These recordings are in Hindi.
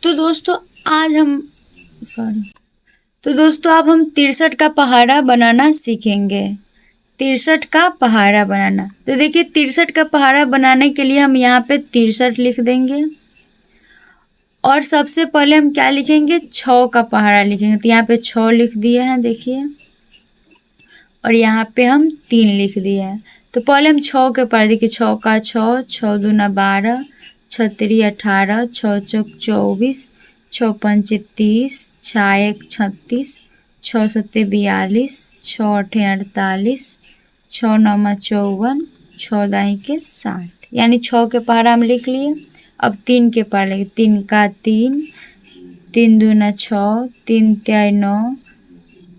तो दोस्तों आज हम तो दोस्तों अब हम 63 का पहाड़ा बनाना सीखेंगे। 63 का पहाड़ा बनाना। तो देखिए 63 का पहाड़ा बनाने के लिए हम यहाँ पे 63 लिख देंगे और सबसे पहले हम क्या लिखेंगे, 6 का पहाड़ा लिखेंगे। तो यहाँ पे 6 लिख दिए हैं देखिए, और यहाँ पे हम 3 लिख दिए हैं। तो पहले हम 6 के पहाड़ा देखिए, 6 का 6, 6 दूना 12, 6 तिरी 18, 6 चौक 24, 6 पंचे 30, 6 एक 36, 6 सत्ते 42, 6 अठे 48, 6 नौमा 54, 6 दाई के 60। यानी 6 के पहाड़ा हम लिख लिए। अब 3 के पहाड़ा लिखे, 3 का 3, 3 दूना 6, 3 त्याई 9,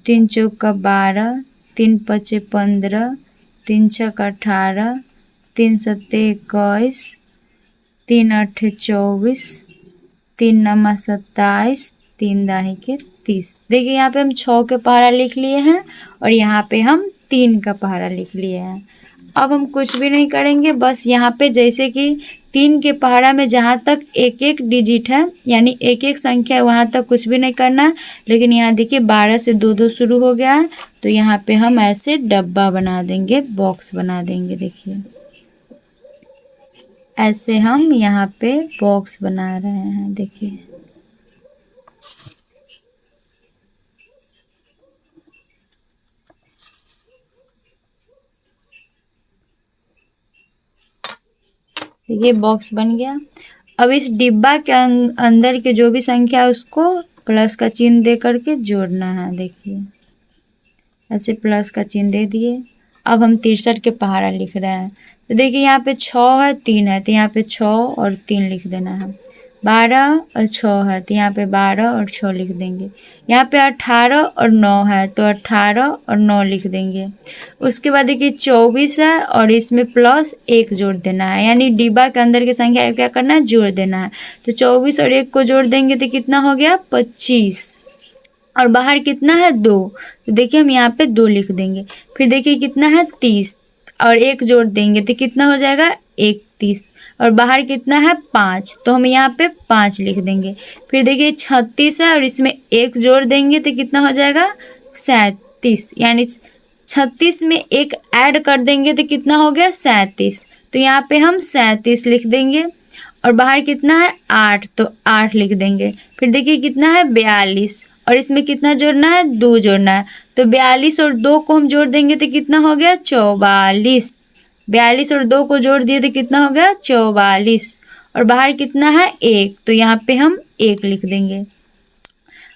3 चौक का 12, 3 पचे 15, 3 छक 18, 3 सत्ते 21, 3 अठे 24, 3 नमा 27, 3 दाही के 30। देखिए यहाँ पे हम 6 के पहाड़ा लिख लिए हैं और यहाँ पे हम 3 का पहाड़ा लिख लिए हैं। अब हम कुछ भी नहीं करेंगे, बस यहाँ पे जैसे कि 3 के पहाड़ा में जहाँ तक एक एक डिजिट है यानी एक एक संख्या है वहाँ तक कुछ भी नहीं करना है। लेकिन यहाँ देखिए 12 से 2 शुरू हो गया है, तो यहाँ पे हम ऐसे डब्बा बना देंगे, बॉक्स बना देंगे। देखिए ऐसे हम यहाँ पे बॉक्स बना रहे हैं। देखिए देखिए बॉक्स बन गया। अब इस डिब्बा के अंदर के जो भी संख्या है उसको प्लस का चिन्ह दे करके जोड़ना है। देखिए ऐसे प्लस का चिन्ह दे दिए। अब हम 63 के पहाड़ा लिख रहे हैं। तो देखिए यहाँ पे 6 है 3 है, तो यहाँ पे 6 और 3 लिख देना है। 12 और 6 है, तो यहाँ पे 12 और 6 लिख देंगे। यहाँ पे 18 और 9 है, तो 18 और 9 लिख देंगे। उसके बाद देखिए 24 है और इसमें प्लस 1 जोड़ देना है, यानी डिब्बा के अंदर की संख्या क्या करना है, जोड़ देना है। तो 24 और 1 को जोड़ देंगे तो कितना हो गया, 25। और बाहर कितना है, 2, तो देखिए हम यहाँ पे 2 लिख देंगे। फिर देखिए कितना है, 30 और 1 जोड़ देंगे तो कितना हो जाएगा, 31। और बाहर कितना है, 5, तो हम यहाँ पे 5 लिख देंगे। फिर देखिए 36 है और इसमें 1 जोड़ देंगे तो कितना हो जाएगा, 37। यानी 36 में 1 ऐड कर देंगे तो कितना हो गया, 37। तो यहाँ पे हम 37 लिख देंगे। और बाहर कितना है, 8, तो 8 लिख देंगे। फिर देखिए कितना है, 42 और इसमें कितना जोड़ना है, 2 जोड़ना है। तो 42 और 2 को हम जोड़ देंगे तो कितना हो गया, 44। 42 और 2 को जोड़ दिए तो कितना हो गया, 44। और बाहर कितना है, 1, तो यहाँ पे हम 1 लिख देंगे।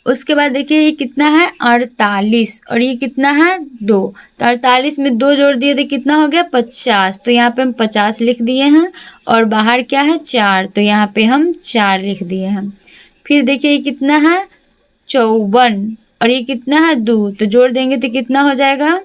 उसके बाद देखिए ये कितना है, 48 और ये कितना है, 2, तो 48 में 2 जोड़ दिए तो कितना हो गया, 50। तो यहाँ पे हम 50 लिख दिए हैं। और बाहर क्या है, 4, तो यहाँ पे हम 4 लिख दिए हैं। फिर देखिए ये कितना है, 54 और ये कितना है, 2, तो जोड़ देंगे तो कितना हो जाएगा,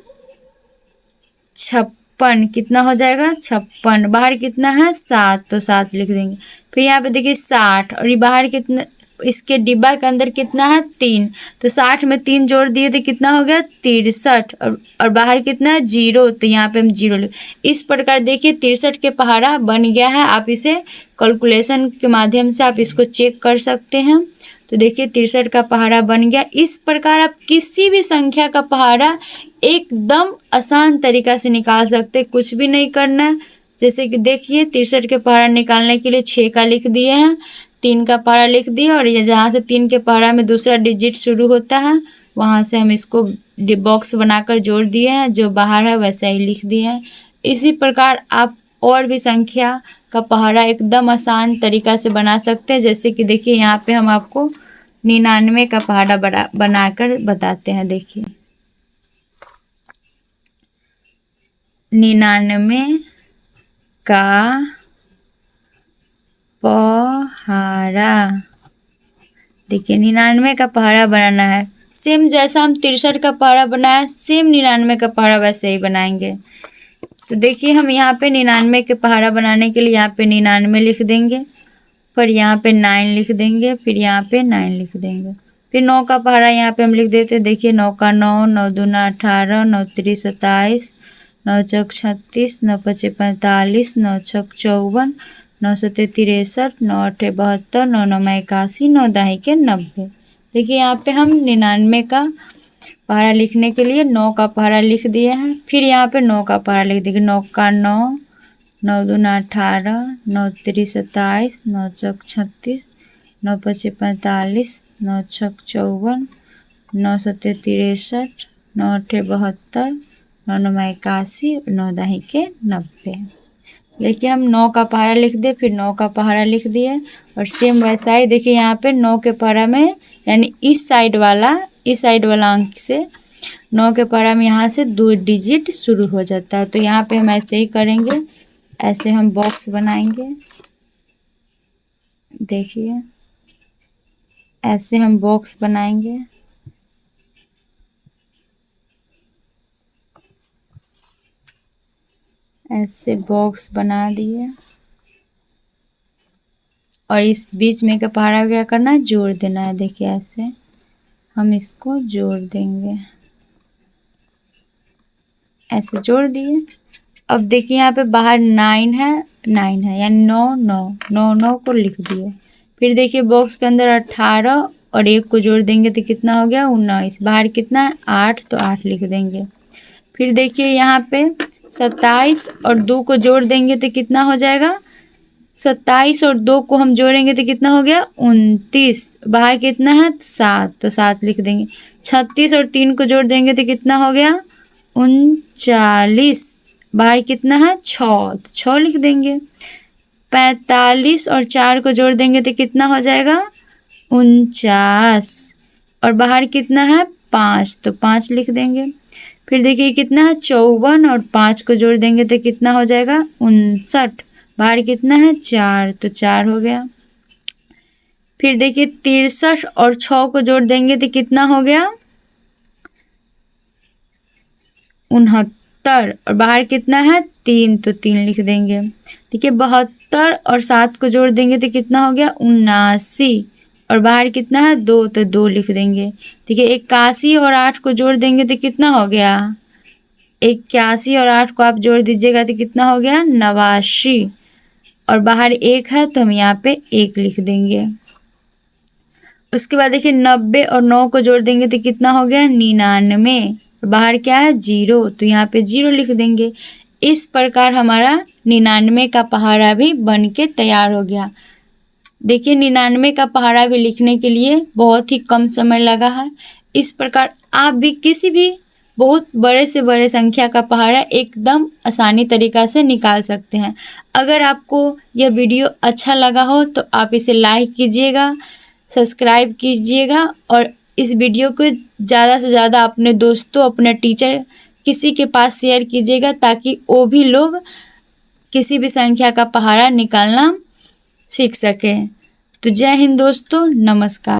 56। कितना हो जाएगा, 56। बाहर कितना है, 7, तो 7 लिख देंगे। फिर यहाँ पे देखिए 60 और ये बाहर कितना, इसके डिब्बा के अंदर कितना है, 3, तो 60 में 3 जोड़ दिए तो कितना हो गया, 63। और बाहर कितना है, 0, तो यहाँ पे हम 0 लिख। इस प्रकार देखिए 63 के पहाड़ा बन गया है। आप इसे कैलकुलेशन के माध्यम से आप इसको चेक कर सकते हैं। तो देखिए 63 का पहाड़ा बन गया। इस प्रकार आप किसी भी संख्या का पहाड़ा एकदम आसान तरीका से निकाल सकते, कुछ भी नहीं करना है। जैसे कि देखिए 63 के पहाड़ा निकालने के लिए 6 का लिख दिए हैं, 3 का पहाड़ा लिख दिए और ये जहाँ से 3 के पहाड़ा में दूसरा डिजिट शुरू होता है वहाँ से हम इसको बॉक्स बनाकर जोड़ दिए हैं, जो बाहर है वैसा ही लिख दिए हैं। इसी प्रकार आप और भी संख्या का पहाड़ा एकदम आसान तरीका से बना सकते हैं। जैसे कि देखिए यहाँ पे हम आपको 99 का पहाड़ा बनाकर बताते हैं। देखिए 99 का पहाड़ा, देखिए 99 का पहाड़ा बनाना है। सेम जैसा हम 63 का पहाड़ा बनाया, सेम 99 का पहाड़ा वैसे ही बनाएंगे। तो देखिए हम यहाँ पे 99 के पहाड़ा बनाने के लिए यहाँ पे 99 लिख देंगे, फिर यहाँ पे 9 लिख देंगे, फिर यहाँ पे 9 लिख देंगे। फिर 9 का पहाड़ा यहाँ पे हम लिख देते हैं। देखिए 9 का 9, 9 दूना 18, 9 तिरी 27, 9 चौक 36, 9 पचे 45, 9 छक 54, 9 7 63, 9 8 72, 9 9 81, 9 10 के 90। देखिए यहाँ पे हम 99 का पहाड़ा लिखने के लिए 9 का पहाड़ा लिख दिए हैं। फिर यहाँ पे 9 का पहाड़ा लिख देंगे। 9 का 9, 9 दूना 18, 9 3 27, 9 चौक 36, 9 5 45, 9 छक 54, 9 7 63, 9 8 72, 9 9 81, 9 10 के 90। देखिए हम 9 का पहाड़ा लिख दिए, फिर 9 का पहाड़ा लिख दिए और सेम वैसा ही देखिए यहाँ पे 9 के पहाड़ा में यानी इस साइड वाला अंक से 9 के पहाड़ा में यहाँ से 2 डिजिट शुरू हो जाता है। तो यहाँ पे हम ऐसे ही करेंगे, ऐसे हम बॉक्स बनाएंगे। देखिए ऐसे हम बॉक्स बनाएंगे। ऐसे बॉक्स बना दिए और इस बीच में का पहाड़ा क्या करना है, जोड़ देना है। देखिए ऐसे हम इसको जोड़ देंगे, ऐसे जोड़ दिए। अब देखिए यहाँ पे बाहर 9 है यानी 9 9 9 9 को लिख दिए। फिर देखिए बॉक्स के अंदर 18 और 1 को जोड़ देंगे तो कितना हो गया, 19। बाहर कितना है, 8, तो 8 लिख देंगे। फिर देखिए यहाँ पे 27 और 2 को जोड़ देंगे तो कितना हो जाएगा, 27 और 2 को हम जोड़ेंगे तो कितना हो गया, 29। बाहर कितना है, 7, तो 7 लिख देंगे। 36 और 3 को जोड़ देंगे तो कितना हो गया, 39। बाहर कितना है, 6, तो 6 लिख देंगे। 45 और 4 को जोड़ देंगे तो कितना हो जाएगा, 49। और बाहर कितना है, 5, तो 5 लिख देंगे। फिर देखिए कितना है, 54 और 5 को जोड़ देंगे तो कितना हो जाएगा, 59। बाहर कितना है, 4, तो 4 हो गया। फिर देखिए 63 और 6 को जोड़ देंगे तो कितना हो गया, 69। और बाहर कितना है, 3, तो 3 लिख देंगे। देखिए 72 और 7 को जोड़ देंगे तो कितना हो गया, 79। और बाहर कितना है, 2, तो 2 लिख देंगे। देखिए 81 और 8 को जोड़ देंगे तो कितना हो गया, 81 और 8 को आप जोड़ दीजिएगा तो कितना हो गया, 89। और बाहर 1 है तो हम यहाँ पे 1 लिख देंगे। उसके बाद देखिए 90 और 9 को जोड़ देंगे तो कितना हो गया, 99। बाहर क्या है, 0, तो यहाँ पे 0 लिख देंगे। इस प्रकार हमारा 99 का पहाड़ा भी बन के तैयार हो गया। देखिए 99 का पहाड़ा भी लिखने के लिए बहुत ही कम समय लगा है। इस प्रकार आप भी किसी भी बहुत बड़े से बड़े संख्या का पहाड़ा एकदम आसानी तरीक़ा से निकाल सकते हैं। अगर आपको यह वीडियो अच्छा लगा हो तो आप इसे लाइक कीजिएगा, सब्सक्राइब कीजिएगा और इस वीडियो को ज़्यादा से ज़्यादा अपने दोस्तों, अपने टीचर, किसी के पास शेयर कीजिएगा ताकि वो भी लोग किसी भी संख्या का पहाड़ा निकालना सीख सकें। तो जय हिंद दोस्तों, नमस्कार।